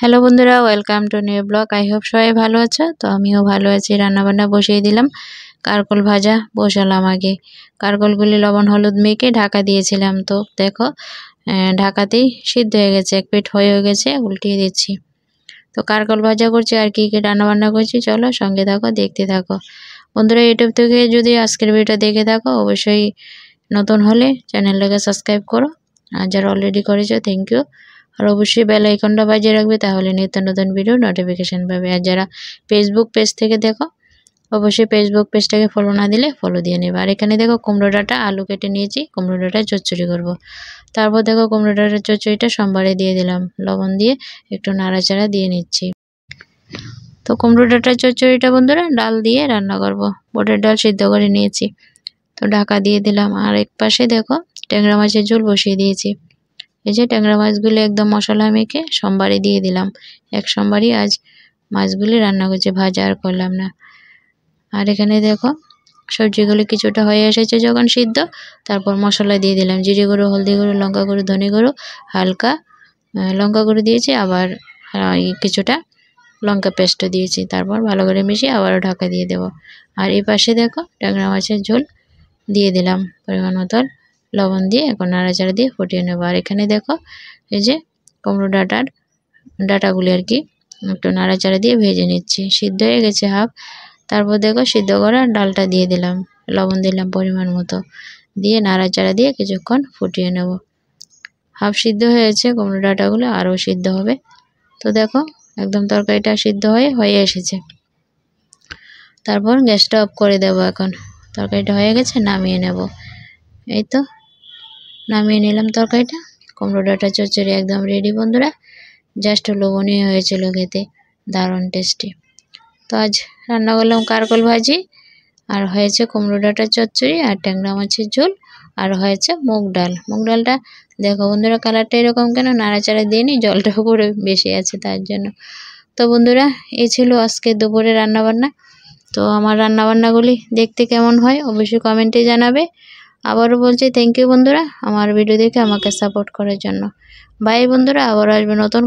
Hello বন্ধুরা, welcome to new blog. I hope সবাই ভালো আছো। তো আমিও ভালো আছি। রান্নাবান্না বসিয়ে দিলাম। কারকল ভাজা বসালাম আগে। কারকলগুলি লবণ হলুদ মেখে ঢাকা দিয়েছিলাম। তো দেখো ঢাকাতেই সিদ্ধ হয়ে গেছে, এক পিঠ হয়ে গেছে, উল্টিয়ে দিচ্ছি। তো কারকল ভাজা করছি আর কী কী রান্নাবান্না করছি চলো সঙ্গে থাকো, দেখতে থাকো। বন্ধুরা ইউটিউব থেকে যদি আজকের ভিডিওটা দেখে থাকো অবশ্যই নতুন হলে চ্যানেলটাকে সাবস্ক্রাইব করো, আর যারা অলরেডি করেছো থ্যাংক ইউ। আর অবশ্যই বেল আইকনটা বাজিয়ে রাখবে, তাহলে নিত্য নতুন ভিডিও নোটিফিকেশান পাবে। আর যারা ফেসবুক পেজ থেকে দেখো অবশ্যই ফেসবুক পেজটাকে ফলো না দিলে ফলো দিয়ে নেবে। আর এখানে দেখো কুমড়ো ডাঁটা আলু কেটে নিয়েছি, কুমড়ো ডাঁটা চচ্চড়ি করব। তারপর দেখো কুমড়ো ডাঁটার চচ্চড়িটা সোমবারে দিয়ে দিলাম, লবণ দিয়ে একটু নাড়াচাড়া দিয়ে নিচ্ছি। তো কুমড়ো ডাঁটার চচ্চড়িটা বন্ধুরা ডাল দিয়ে রান্না করব। বুটের ডাল সিদ্ধ করে নিয়েছি, তো ঢাকা দিয়ে দিলাম। আর এক পাশে দেখো ট্যাংরা মাছের ঝোল বসিয়ে দিয়েছি। এই যে ট্যাংরা মাছগুলি একদম মশলা মেখে সোমবারে দিয়ে দিলাম। এক সোমবারই আজ মাছগুলি রান্না করছি, ভাজা আর করলাম না। আর এখানে দেখো সবজিগুলি কিছুটা হয়ে এসেছে যখন সিদ্ধ, তারপর মশলা দিয়ে দিলাম। জিরে গুঁড়ো, হলদি গুঁড়ো, লঙ্কা গুঁড়ো, ধনে গুঁড়ো, হালকা লঙ্কা গুঁড়ো দিয়েছি, আবার কিছুটা লঙ্কা পেস্টও দিয়েছি। তারপর ভালো করে মিশিয়ে আবারও ঢাকা দিয়ে দেব। আর এই পাশে দেখো ট্যাংরা মাছের ঝোল দিয়ে দিলাম, পরিমাণ মতো লবণ দিয়ে এখন নাড়াচাড়া দিয়ে ফুটিয়ে নেব। আর এখানে দেখো এই যে কুমড়ো ডাঁটাগুলি আর কি একটু নাড়াচাড়া দিয়ে ভেজে নিচ্ছি। সিদ্ধ হয়ে গেছে হাফ। তারপর দেখো সিদ্ধ করা ডালটা দিয়ে দিলাম, লবণ দিলাম পরিমাণ মতো, দিয়ে নাড়াচাড়া দিয়ে কিছুক্ষণ ফুটিয়ে নেব। হাফ সিদ্ধ হয়েছে কুমড়ো ডাঁটাগুলো, আরও সিদ্ধ হবে। তো দেখো একদম তরকারিটা সিদ্ধ হয়ে এসেছে। তারপর গ্যাসটা অফ করে দেব। এখন তরকারিটা হয়ে গেছে, নামিয়ে নেব। এই তো নামিয়ে নিলাম তরকারিটা। কুমড়ো ডাঁটা চচ্চড়ি একদম রেডি বন্ধুরা। জাস্ট লোভনীয় হয়েছিল খেতে, দারুণ টেস্টি। তো আজ রান্না করলাম কারকল ভাজি, আর হয়েছে কুমড়ো ডাঁটার চচ্চড়ি, আর ট্যাংরা মাছের ঝোল, আর হয়েছে মুগ ডাল। মুগ ডালটা দেখো বন্ধুরা কালারটা এরকম কেন, নাড়াচাড়া দিয়ে নি, জলটা উপরে বেশি আছে তার জন্য। তো বন্ধুরা এই ছিল আজকে দুপুরে রান্নাবান্না। তো আমার রান্নাবান্নাগুলি দেখতে কেমন হয় অবশ্যই কমেন্টে জানাবে। আবারও বলছি থ্যাংক ইউ বন্ধুরা, আমার ভিডিও দেখে আমাকে সাপোর্ট করার জন্য। বাই বন্ধুরা, আবারও আসবে নতুন